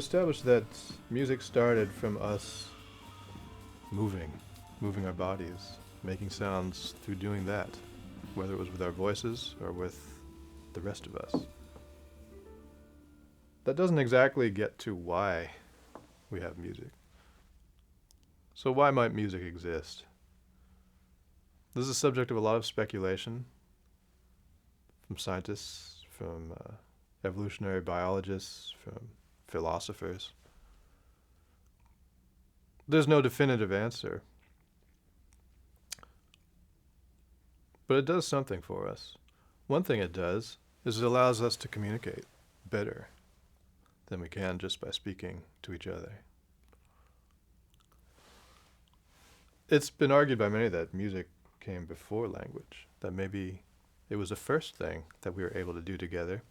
established that music started from us moving, moving our bodies, making sounds through doing that, whether it was with our voices or with the rest of us. That doesn't exactly get to why we have music. So why might music exist? This is a subject of a lot of speculation from scientists, from evolutionary biologists, from philosophers. There's no definitive answer, but it does something for us. One thing it does is it allows us to communicate better than we can just by speaking to each other. It's been argued by many that music came before language, that maybe it was the first thing that we were able to do together.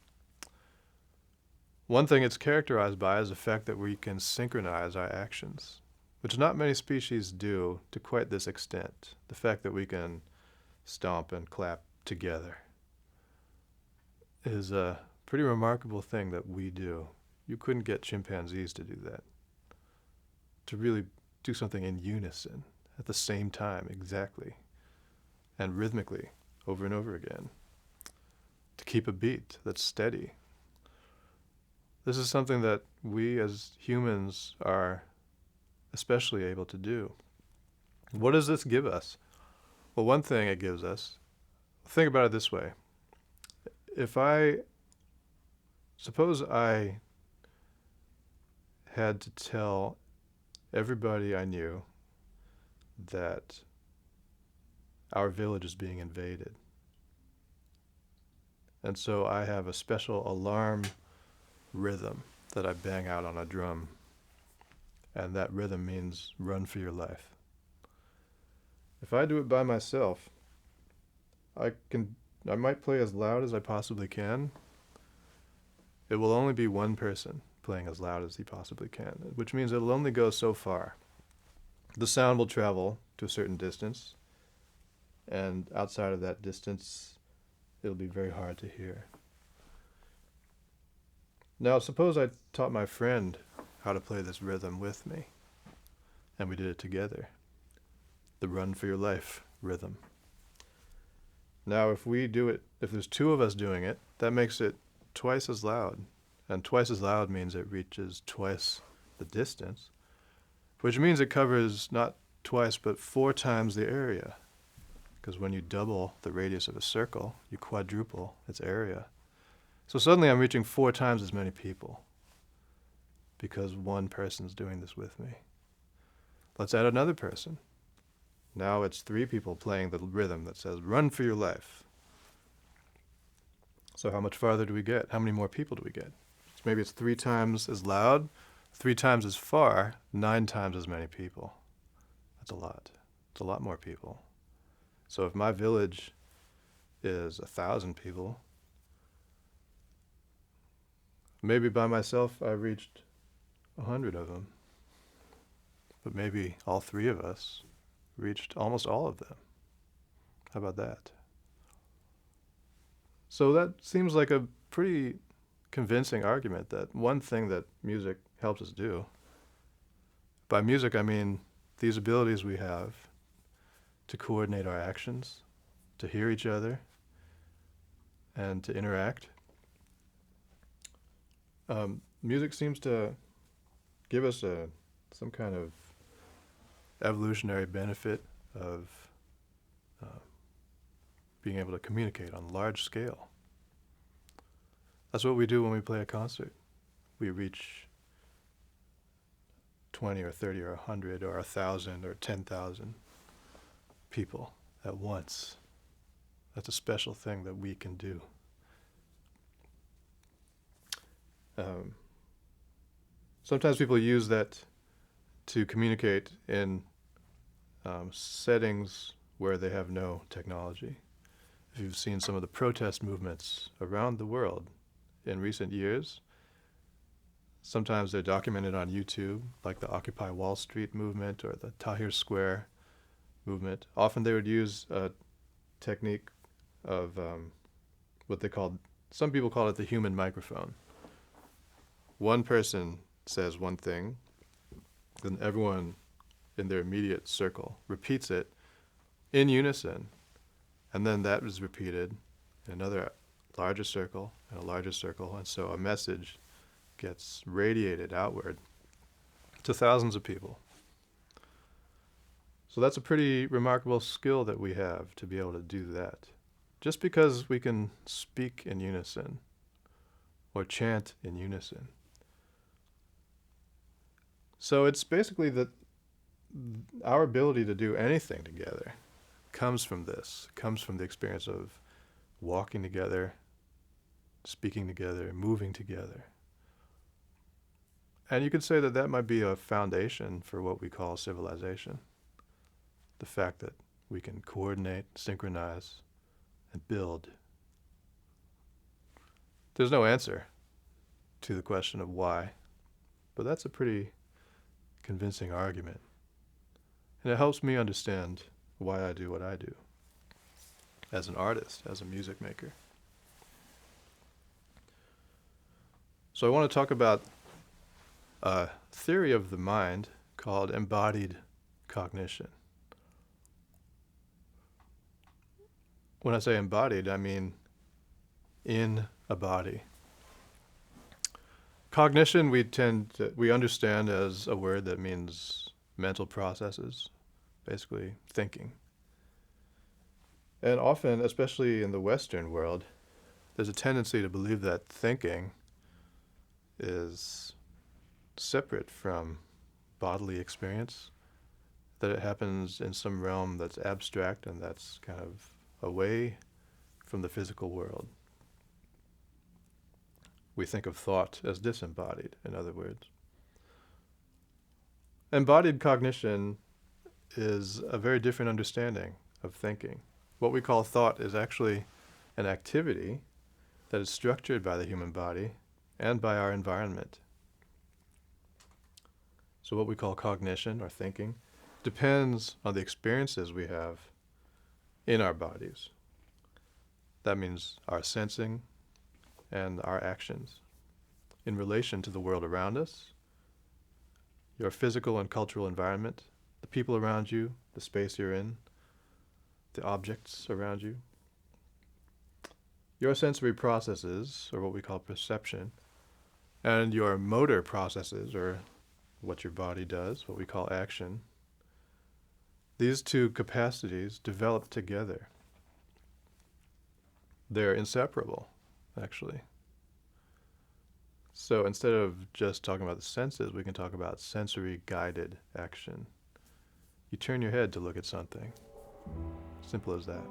One thing it's characterized by is the fact that we can synchronize our actions, which not many species do to quite this extent. The fact that we can stomp and clap together is a pretty remarkable thing that we do. You couldn't get chimpanzees to do that, to really do something in unison at the same time exactly, and rhythmically over and over again, to keep a beat that's steady. This is something that we as humans are especially able to do. What does this give us? Well, one thing it gives us, think about it this way. Suppose I had to tell everybody I knew that our village is being invaded. And so I have a special alarm rhythm that I bang out on a drum. And that rhythm means run for your life. If I do it by myself, I might play as loud as I possibly can. It will only be one person playing as loud as he possibly can, which means it'll only go so far. The sound will travel to a certain distance, and outside of that distance, it'll be very hard to hear. Now, suppose I taught my friend how to play this rhythm with me, and we did it together. The run for your life rhythm. Now, if there's two of us doing it, that makes it twice as loud. And twice as loud means it reaches twice the distance, which means it covers not twice, but 4 times the area. Because when you double the radius of a circle, you quadruple its area. So suddenly I'm reaching 4 times as many people because one person's doing this with me. Let's add another person. Now it's 3 people playing the rhythm that says, run for your life. So how much farther do we get? How many more people do we get? So maybe it's 3 times as loud, 3 times as far, 9 times as many people. That's a lot. It's a lot more people. So if my village is 1,000 people, maybe by myself I reached 100 of them. But maybe all 3 of us reached almost all of them. How about that? So that seems like a pretty convincing argument that one thing that music helps us do, by music I mean these abilities we have to coordinate our actions, to hear each other, and to interact. Music seems to give us some kind of evolutionary benefit of being able to communicate on a large scale. That's what we do when we play a concert. We reach 20 or 30 or 100 or 1,000 or 10,000 people at once. That's a special thing that we can do. Sometimes people use that to communicate in settings where they have no technology. If you've seen some of the protest movements around the world in recent years, sometimes they're documented on YouTube, like the Occupy Wall Street movement or the Tahrir Square movement. Often they would use a technique of some people call it the human microphone. One person says one thing, then everyone in their immediate circle repeats it in unison, and then that is repeated in another larger circle and a larger circle, and so a message gets radiated outward to thousands of people. So that's a pretty remarkable skill that we have, to be able to do that. Just because we can speak in unison or chant in unison. So it's basically that our ability to do anything together comes from this, comes from the experience of walking together, speaking together, moving together. And you could say that that might be a foundation for what we call civilization. The fact that we can coordinate, synchronize, and build. There's no answer to the question of why, but that's a pretty convincing argument. And it helps me understand why I do what I do as an artist, as a music maker. So I want to talk about a theory of the mind called embodied cognition. When I say embodied, I mean in a body. Cognition we understand as a word that means mental processes, basically thinking. And often, especially in the Western world, there's a tendency to believe that thinking is separate from bodily experience, that it happens in some realm that's abstract and that's kind of away from the physical world. We think of thought as disembodied, in other words. Embodied cognition is a very different understanding of thinking. What we call thought is actually an activity that is structured by the human body and by our environment. So what we call cognition or thinking depends on the experiences we have in our bodies. That means our sensing and our actions in relation to the world around us, your physical and cultural environment, the people around you, the space you're in, the objects around you. Your sensory processes, or what we call perception, and your motor processes, or what your body does, what we call action, these two capacities develop together. They're inseparable, actually. So instead of just talking about the senses, we can talk about sensory-guided action. You turn your head to look at something. Simple as that.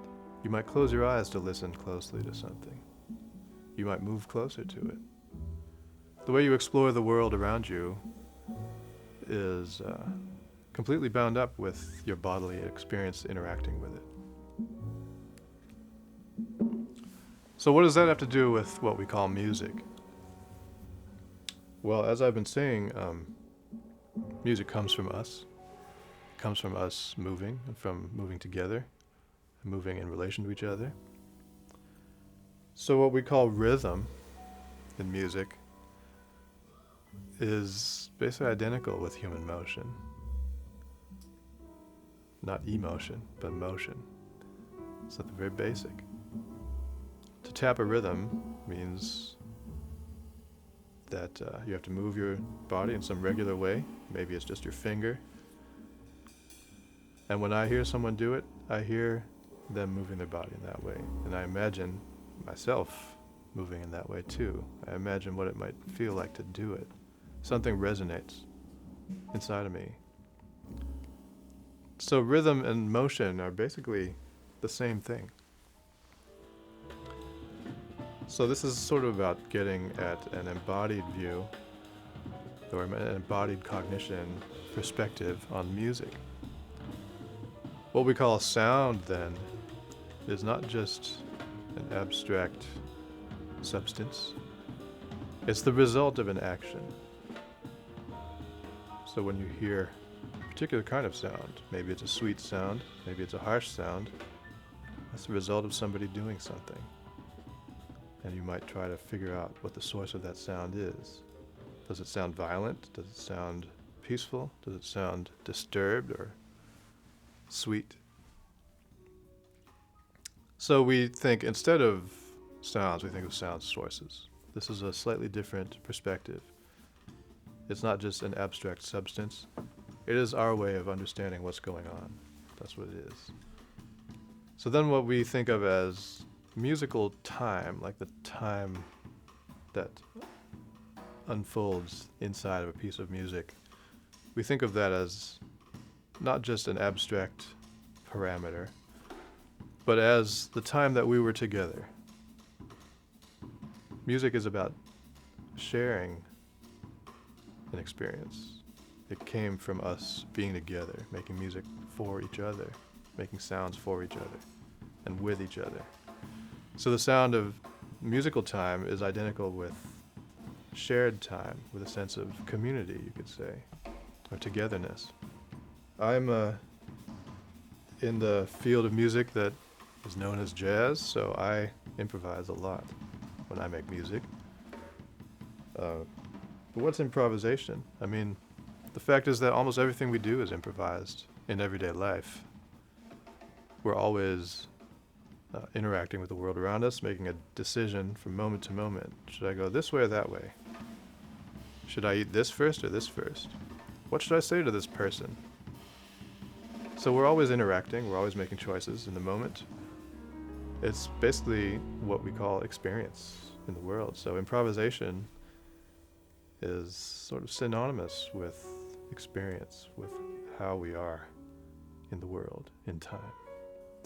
You might close your eyes to listen closely to something. You might move closer to it. The way you explore the world around you is completely bound up with your bodily experience interacting with it. So what does that have to do with what we call music? Well, as I've been saying, music comes from us. It comes from us moving, and from moving together, and moving in relation to each other. So what we call rhythm in music is basically identical with human motion. Not emotion, but motion. Something very basic. To tap a rhythm means that you have to move your body in some regular way. Maybe it's just your finger. And when I hear someone do it, I hear them moving their body in that way. And I imagine myself moving in that way too. I imagine what it might feel like to do it. Something resonates inside of me. So rhythm and motion are basically the same thing. So this is sort of about getting at an embodied view or an embodied cognition perspective on music. What we call sound, then, is not just an abstract substance. It's the result of an action. So when you hear a particular kind of sound, maybe it's a sweet sound, maybe it's a harsh sound, that's the result of somebody doing something. And you might try to figure out what the source of that sound is. Does it sound violent? Does it sound peaceful? Does it sound disturbed or sweet? So we think, instead of sounds, we think of sound sources. This is a slightly different perspective. It's not just an abstract substance. It is our way of understanding what's going on. That's what it is. So then what we think of as musical time, like the time that unfolds inside of a piece of music, we think of that as not just an abstract parameter, but as the time that we were together. Music is about sharing an experience. It came from us being together, making music for each other, making sounds for each other and with each other. So the sound of musical time is identical with shared time, with a sense of community, you could say, or togetherness. I'm in the field of music that is known as jazz, so I improvise a lot when I make music. But what's improvisation? I mean, the fact is that almost everything we do is improvised in everyday life. We're always interacting with the world around us, making a decision from moment to moment. Should I go this way or that way? Should I eat this first or this first? What should I say to this person? So we're always interacting, we're always making choices in the moment. It's basically what we call experience in the world. So improvisation is sort of synonymous with experience, with how we are in the world, in time.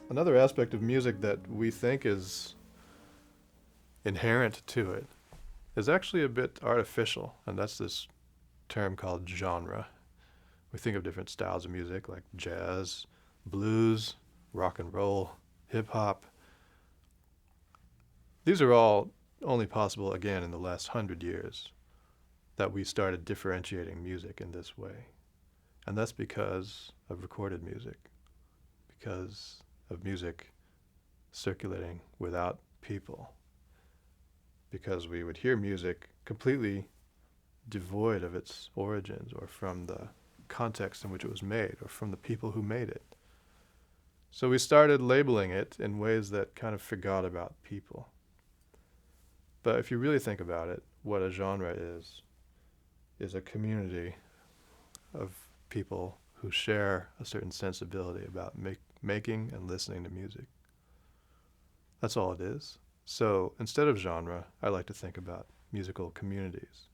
Another aspect of music that we think is inherent to it is actually a bit artificial, and that's this term called genre. We think of different styles of music like jazz, blues, rock and roll, hip-hop. These are all only possible, again, in the last 100 years that we started differentiating music in this way. And that's because of recorded music, because of music circulating without people, because we would hear music completely devoid of its origins or from the context in which it was made or from the people who made it. So we started labeling it in ways that kind of forgot about people. But if you really think about it, what a genre is a community of people who share a certain sensibility about making and listening to music. That's all it is. So instead of genre, I like to think about musical communities.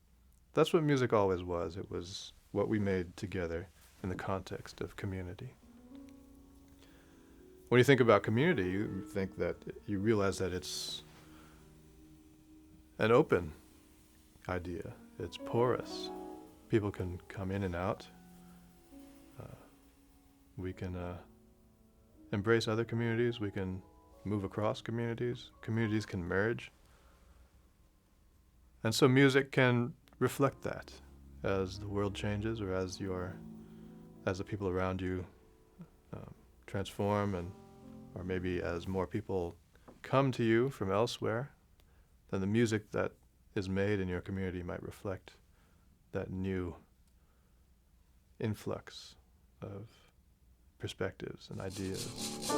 That's what music always was. It was what we made together in the context of community. When you think about community, you realize that it's an open idea. It's porous. People can come in and out. We can embrace other communities. We can move across communities. Communities can merge. And so music can reflect that as the world changes, or as the people around you transform, or maybe as more people come to you from elsewhere, then the music that is made in your community might reflect that new influx of perspectives and ideas.